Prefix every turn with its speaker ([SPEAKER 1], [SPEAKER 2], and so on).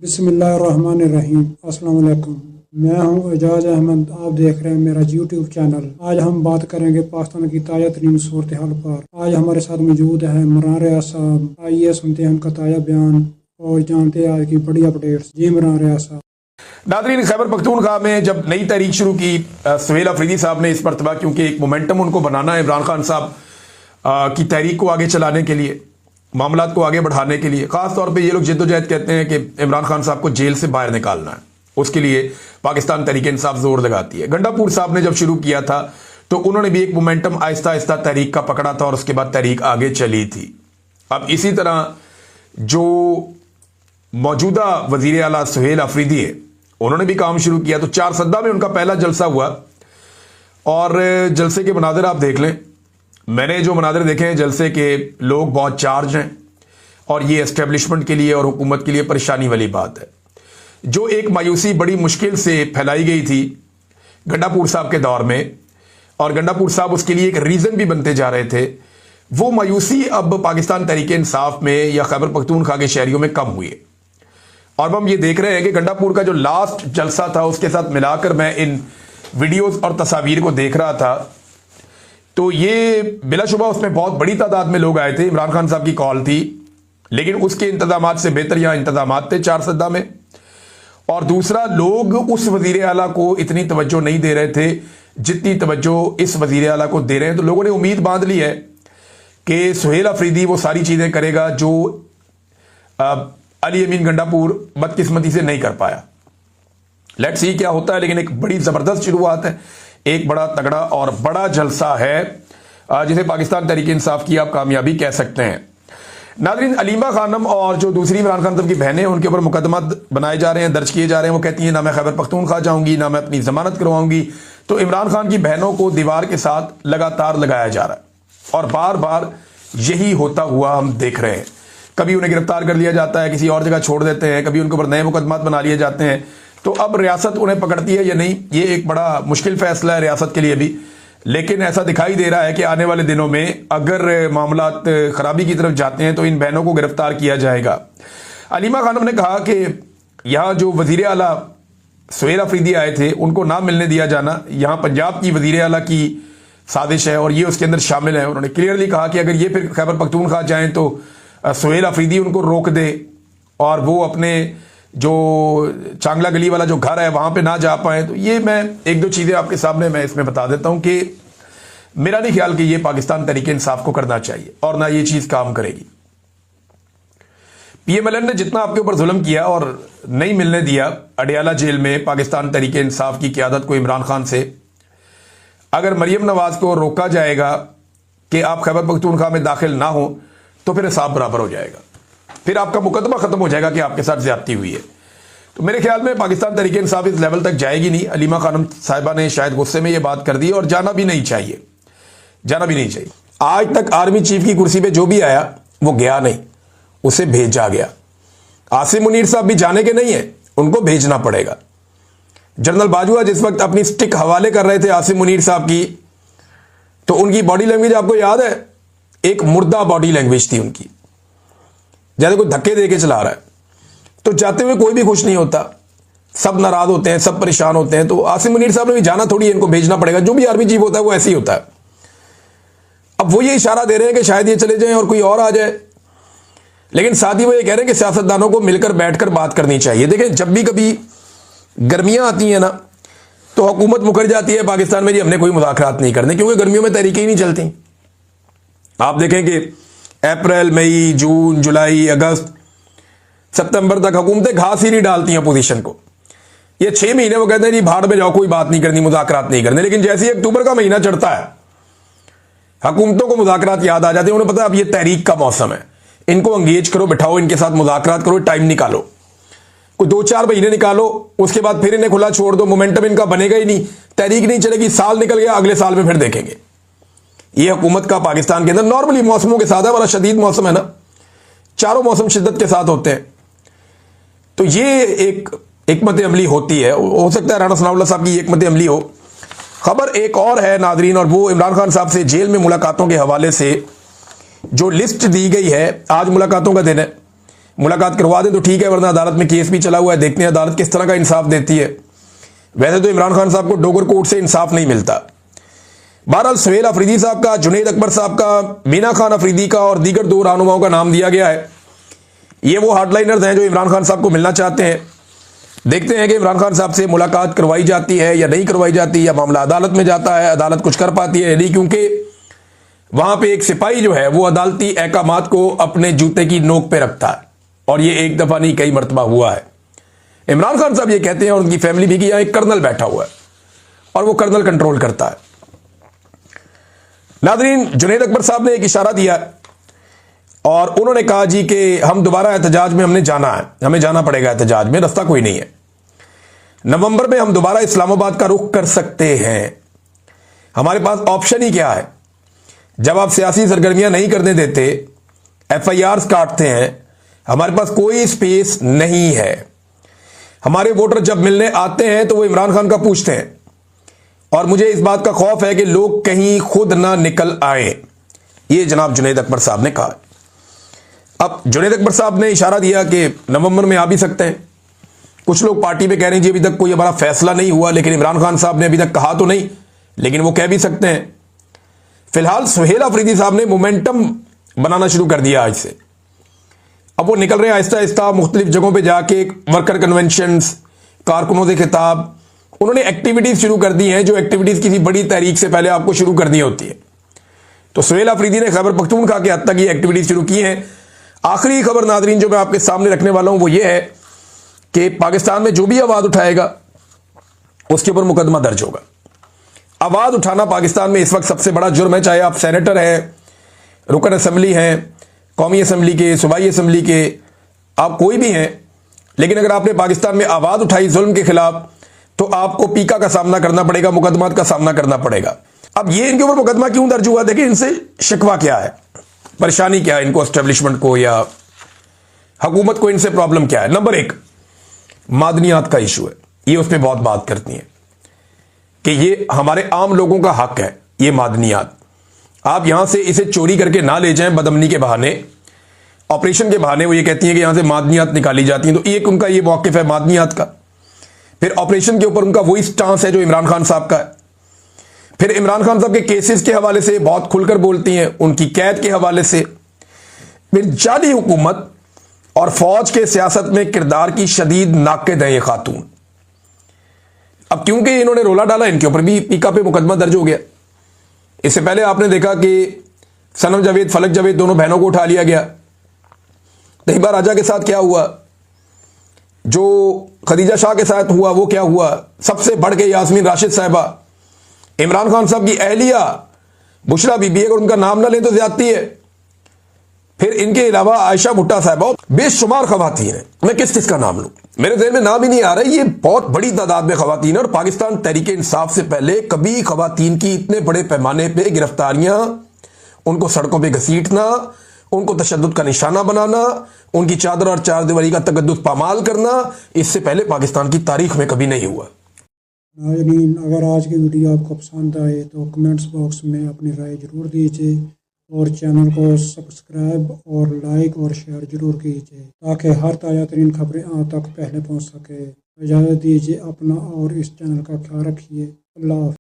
[SPEAKER 1] बिस्मिल्लाहिर्रहमानिर्रहीम। अस्सलाम वालेकुम। मैं हूं एजाज अहमद। आप देख रहे हैं मेरा यूट्यूब चैनल। आज हम बात करेंगे पाकिस्तान की ताज़ा तरीन सूरत हाल पर। आज हमारे साथ मौजूद है इमरान रियाज साहब। आइए सुनते हैं उनका ताज़ा बयान और जानते हैं आज की बड़ी अपडेट्स। जी इमरान रियाज साहब।
[SPEAKER 2] नाज़रीन, खैबर पख्तूनख्वा में जब नई तहरीक शुरू की सुहेल अफरीदी साहब ने इस मरतबा, क्योंकि एक मोमेंटम उनको बनाना है इमरान खान साहब की तहरीक को आगे चलाने के लिए, मामलात को आगे बढ़ाने के लिए, खास तौर पे ये लोग जिद्दोजहद कहते हैं कि इमरान खान साहब को जेल से बाहर निकालना है, उसके लिए पाकिस्तान तहरीक इंसाफ जोर लगाती है। गंडापुर साहब ने जब शुरू किया था तो उन्होंने भी एक मोमेंटम आहिस्ता आहिस्ता तहरीक का पकड़ा था और उसके बाद तहरीक आगे चली थी। अब इसी तरह जो मौजूदा वजीर आला सुहेल अफरीदी है, उन्होंने भी काम शुरू किया। तो 4 सद्दा में उनका पहला जलसा हुआ और जलसे के मनाजिर आप देख लें। मैंने जो मनाजिर देखे हैं जलसे के, लोग बहुत चार्ज हैं और ये एस्टेब्लिशमेंट के लिए और हुकूमत के लिए परेशानी वाली बात है। जो एक मायूसी बड़ी मुश्किल से फैलाई गई थी गंडापुर साहब के दौर में, और गंडापुर साहब उसके लिए एक रीजन भी बनते जा रहे थे, वो मायूसी अब पाकिस्तान तहरीक इंसाफ में या खैबर पख्तूनख्वा के शहरियों में कम हुई है। और अब हम ये देख रहे हैं कि गंडापुर का जो लास्ट जलसा था उसके साथ मिलाकर मैं इन वीडियोस और तस्वीर को देख रहा था, तो ये बिलाशुबा उसमें बहुत बड़ी तादाद में लोग आए थे। इमरान खान साहब की कॉल थी, लेकिन उसके इंतजामात से बेहतर यहां इंतजामात थे 4 सद्दा में। और दूसरा, लोग उस वजीर आला को इतनी तवज्जो नहीं दे रहे थे जितनी तवज्जो इस वजीर आला को दे रहे हैं। तो लोगों ने उम्मीद बांध ली है कि सुहेल अफरीदी वो सारी चीजें करेगा जो अली अमीन गंडापुर बदकिस्मती से नहीं कर पाया। लेट्स सी क्या होता है, लेकिन एक बड़ी जबरदस्त शुरुआत है, एक बड़ा तगड़ा और बड़ा जलसा है जिसे पाकिस्तान तहरीक इंसाफ की आप कामयाबी कह सकते हैं। नाज़रीन, अलीमा खानम और जो दूसरी इमरान खान साहब की बहनें, उनके ऊपर मुकदमा बनाए जा रहे हैं, दर्ज किए जा रहे हैं। वो कहती हैं ना मैं खैबर पख्तूनख्वा जाऊंगी, ना मैं अपनी जमानत करवाऊंगी। तो इमरान खान की बहनों को दीवार के साथ लगातार लगाया जा रहा है और बार बार यही होता हुआ हम देख रहे हैं। कभी उन्हें गिरफ्तार कर लिया जाता है, किसी और जगह छोड़ देते हैं, कभी उनके ऊपर नए मुकदमात बना लिए जाते हैं। तो अब रियासत उन्हें पकड़ती है या नहीं, ये एक बड़ा मुश्किल फैसला है रियासत के लिए भी। लेकिन ऐसा दिखाई दे रहा है कि आने वाले दिनों में अगर मामलात खराबी की तरफ जाते हैं तो इन बहनों को गिरफ्तार किया जाएगा। अलीमा खानम ने कहा कि यहां जो वजीर आला सुहेल अफरीदी आए थे उनको ना मिलने दिया जाना यहां पंजाब की वजीर आला की साजिश है और ये उसके अंदर शामिल है। उन्होंने क्लियरली कहा कि अगर ये फिर खैबर पख्तूनख्वा जाएं तो सुहेल अफरीदी उनको रोक दे और वो अपने जो चांगला गली वाला जो घर है वहां पे ना जा पाए। तो ये मैं एक दो चीजें आपके सामने मैं इसमें बता देता हूं कि मेरा नहीं ख्याल कि ये पाकिस्तान तहरीक इंसाफ को करना चाहिए और ना ये चीज काम करेगी। पीएमएलएन ने जितना आपके ऊपर जुल्म किया और नहीं मिलने दिया अडियाला जेल में पाकिस्तान तहरीक इंसाफ की क़यादत को इमरान खान से, अगर मरियम नवाज को रोका जाएगा कि आप खैबर पख्तूनख्वा में दाखिल ना हो तो फिर हिसाब बराबर हो जाएगा, फिर आपका मुकदमा खत्म हो जाएगा कि आपके साथ ज्यादती हुई है। तो मेरे ख्याल में पाकिस्तान तहरीक इंसाफ इस लेवल तक जाएगी नहीं। अलीमा खानम साहिबा ने शायद गुस्से में ये बात कर दी और जाना भी नहीं चाहिए, जाना भी नहीं चाहिए। आज तक आर्मी चीफ की कुर्सी पे जो भी आया वो गया नहीं, उसे भेजा गया। आसिम मुनीर साहब भी जाने के नहीं है, उनको भेजना पड़ेगा। जनरल बाजवा जिस वक्त अपनी स्टिक हवाले कर रहे थे आसिम मुनीर साहब की, तो उनकी बॉडी लैंग्वेज आपको याद है, एक मुर्दा बॉडी लैंग्वेज थी उनकी, जैसे कोई धक्के दे के चला रहा है। तो जाते हुए कोई भी खुश नहीं होता, सब नाराज होते हैं, सब परेशान होते हैं। तो आसिम मुनीर साहब ने भी जाना थोड़ी है, इनको भेजना पड़ेगा। जो भी आर्मी चीफ होता है वो ऐसे ही होता है। अब वो ये इशारा दे रहे हैं कि शायद ये चले जाएं और कोई और आ जाए, लेकिन साथ ही वो ये कह रहे हैं कि सियासतदानों को मिलकर बैठकर बात करनी चाहिए। देखें, जब भी कभी गर्मियां आती हैं ना तो हुकूमत मुकर जाती है पाकिस्तान में, जी हमने कोई मुज़ाकरात नहीं करने, क्योंकि गर्मियों में तहरीकें ही नहीं चलती। आप देखें कि अप्रैल, मई, जून, जुलाई, अगस्त, सितंबर तक हुकूमतें घास ही नहीं डालती अपोजिशन को। ये 6 महीने वो कहते हैं जी भाड़ में जाओ, कोई बात नहीं करनी, मुज़ाकरात नहीं करने। लेकिन जैसे ही अक्टूबर का महीना चढ़ता है हुकूमतों को मुज़ाकरात याद आ जाते हैं। उन्हें पता है अब ये तहरीक का मौसम है, इनको एंगेज करो, बिठाओ, इनके साथ मुज़ाकरात करो, टाइम निकालो, कोई 2-4 महीने निकालो, उसके बाद फिर इन्हें खुला छोड़ दो। मोमेंटम इनका बनेगा ही नहीं, तहरीक नहीं चलेगी, साल निकल गया, अगले साल में फिर देखेंगे। ये हुकूमत का पाकिस्तान के अंदर नॉर्मली मौसमों के साथ है, बड़ा शदीद मौसम है ना, चारों मौसम शिद्दत के साथ होते हैं। तो ये एक हिकमत अमली होती है, हो सकता है राणा सनाउल्लाह साहब की हिकमत अमली हो। खबर एक और है नाजरीन, और वो इमरान खान साहब से जेल में मुलाकातों के हवाले से जो लिस्ट दी गई है। आज मुलाकातों का दिन है, मुलाकात करवा दें तो ठीक है, वरना अदालत में केस भी चला हुआ है, देखते हैं अदालत किस तरह का इंसाफ देती है। वैसे तो इमरान खान साहब को डोगर कोर्ट से इंसाफ नहीं मिलता। बहरहाल सुहेल अफरीदी साहब का, जुनैद अकबर साहब का, मीना खान अफरीदी का और दीगर 2 रहनुमाओं का नाम दिया गया है। ये वो हार्डलाइनर्स हैं जो इमरान खान साहब को मिलना चाहते हैं। देखते हैं कि इमरान खान साहब से मुलाकात करवाई जाती है या नहीं करवाई जाती, या मामला अदालत में जाता है, अदालत कुछ कर पाती है नहीं, क्योंकि वहां पे एक सिपाही जो है वो अदालती अहकामात को अपने जूते की नोक पे रखता है, और ये एक दफा नहीं कई मरतबा हुआ है। इमरान खान साहब ये कहते हैं, और उनकी फैमिली भी, कि यहां एक कर्नल बैठा हुआ है और वो कर्नल कंट्रोल करता है। नाज़रीन, जुनैद अकबर साहब ने एक इशारा दिया और उन्होंने कहा जी कि हम दोबारा एहतजाज में हमने जाना है, हमें जाना पड़ेगा एहतजाज में, रास्ता कोई नहीं है। नवंबर में हम दोबारा इस्लामाबाद का रुख कर सकते हैं। हमारे पास ऑप्शन ही क्या है? जब आप सियासी सरगर्मियां नहीं करने देते, FIRs काटते हैं, हमारे पास कोई स्पेस नहीं है। हमारे वोटर जब मिलने आते हैं तो वो इमरान खान का पूछते हैं, और मुझे इस बात का खौफ है कि लोग कहीं खुद ना निकल आए। ये जनाब जुनैद अकबर साहब ने कहा। अब जुनैद अकबर साहब ने इशारा दिया कि नवंबर में आ भी सकते हैं। कुछ लोग पार्टी में कह रहे हैं जी अभी तक कोई हमारा फैसला नहीं हुआ, लेकिन इमरान खान साहब ने अभी तक कहा तो नहीं, लेकिन वो कह भी सकते हैं। फिलहाल सुहेल अफरीदी साहब ने मोमेंटम बनाना शुरू कर दिया आज से। अब वो निकल रहे हैं आहिस्ता आहिस्ता, मुख्तलिफ जगहों पे जाके वर्कर कन्वेंशंस, कारकुनों से खिताब, उन्होंने एक्टिविटीज शुरू कर दी हैं जो एक्टिविटीज किसी बड़ी तहरीक से पहले आपको शुरू करनी होती है। तो सुहेल अफरीदी ने खैबर पख्तूनख्वा के हद तक ये एक्टिविटीज शुरू की हैं। आखिरी खबर नाजरीन जो मैं आपके सामने रखने वाला हूं वो ये है कि पाकिस्तान में जो भी आवाज उठाएगा उसके ऊपर मुकदमा दर्ज होगा। आवाज उठाना पाकिस्तान में इस वक्त सबसे बड़ा जुर्म है, चाहे आप सेनेटर हैं, रुकन असम्बली हैं, कौमी असम्बली के, सूबाई असम्बली के, आप कोई भी हैं, लेकिन अगर आपने पाकिस्तान में आवाज उठाई जुल्म के खिलाफ तो आपको पीका का सामना करना पड़ेगा, मुकदमात का सामना करना पड़ेगा। अब ये इनके ऊपर मुकदमा क्यों दर्ज हुआ? देखिए, इनसे शिकवा क्या है, परेशानी क्या है इनको, एस्टेब्लिशमेंट को या हुकूमत को इनसे प्रॉब्लम क्या है? नंबर 1 मादनियात का इशू है। ये उस पर बहुत बात करती हैं कि ये हमारे आम लोगों का हक है, ये मादनियात। आप यहां से इसे चोरी करके ना ले जाएं बदअमनी के बहाने, ऑपरेशन के बहाने। वो ये कहती हैं कि यहां से मादनियात निकाली जाती हैं, तो एक उनका ये मौक़िफ़ है मादनियात का। फिर ऑपरेशन के ऊपर उनका वही स्टांस है जो इमरान खान साहब का है। फिर इमरान खान साहब के केसेस के हवाले से बहुत खुलकर बोलती हैं, उनकी कैद के हवाले से। फिर जाली हुकूमत और फौज के सियासत में किरदार की शदीद नाक़िद है ये खातून। अब क्योंकि इन्होंने रोला डाला, इनके ऊपर भी पीका पे मुकदमा दर्ज हो गया। इससे पहले आपने देखा कि सनम जावेद, फलक जावेद, दोनों बहनों को उठा लिया गया। तहिबा राजा के साथ क्या हुआ, जो खदीजा शाह के साथ हुआ वो क्या हुआ, सबसे बढ़ के यास्मीन राशिद साहिबा, इमरान खान साहब की अहलिया बुशरा बीबी, अगर उनका नाम ना लें तो ज्यादती है। फिर इनके अलावा आयशा भुट्टा साहिबा, बेशुमार खवातीन है। मैं किस किस का नाम लूं, मेरे ज़हन में नाम ही नहीं आ रहा। ये बहुत बड़ी तादाद में खवातीन है, और पाकिस्तान तहरीक इंसाफ से पहले कभी खवातीन की इतने बड़े पैमाने पे गिरफ्तारियां, उनको सड़कों पे घसीटना, उनको तशद्दुद का निशाना बनाना, उनकी चादर और चारदीवारी का तकद्दुस पामाल करना, इससे पहले पाकिस्तान की तारीख में कभी नहीं हुआ।
[SPEAKER 1] नाज़रीन, अगर आज की वीडियो आपको पसंद आए तो कमेंट्स बॉक्स में अपनी राय जरूर दीजिए, और चैनल को सब्सक्राइब और लाइक और शेयर जरूर कीजिए ताकि हर ताज़ा तरीन खबरें आप तक पहले पहुंच सके। इजाज़त दीजिए, अपना और इस चैनल का ख्याल रखिए। अल्लाह हाफ़िज़।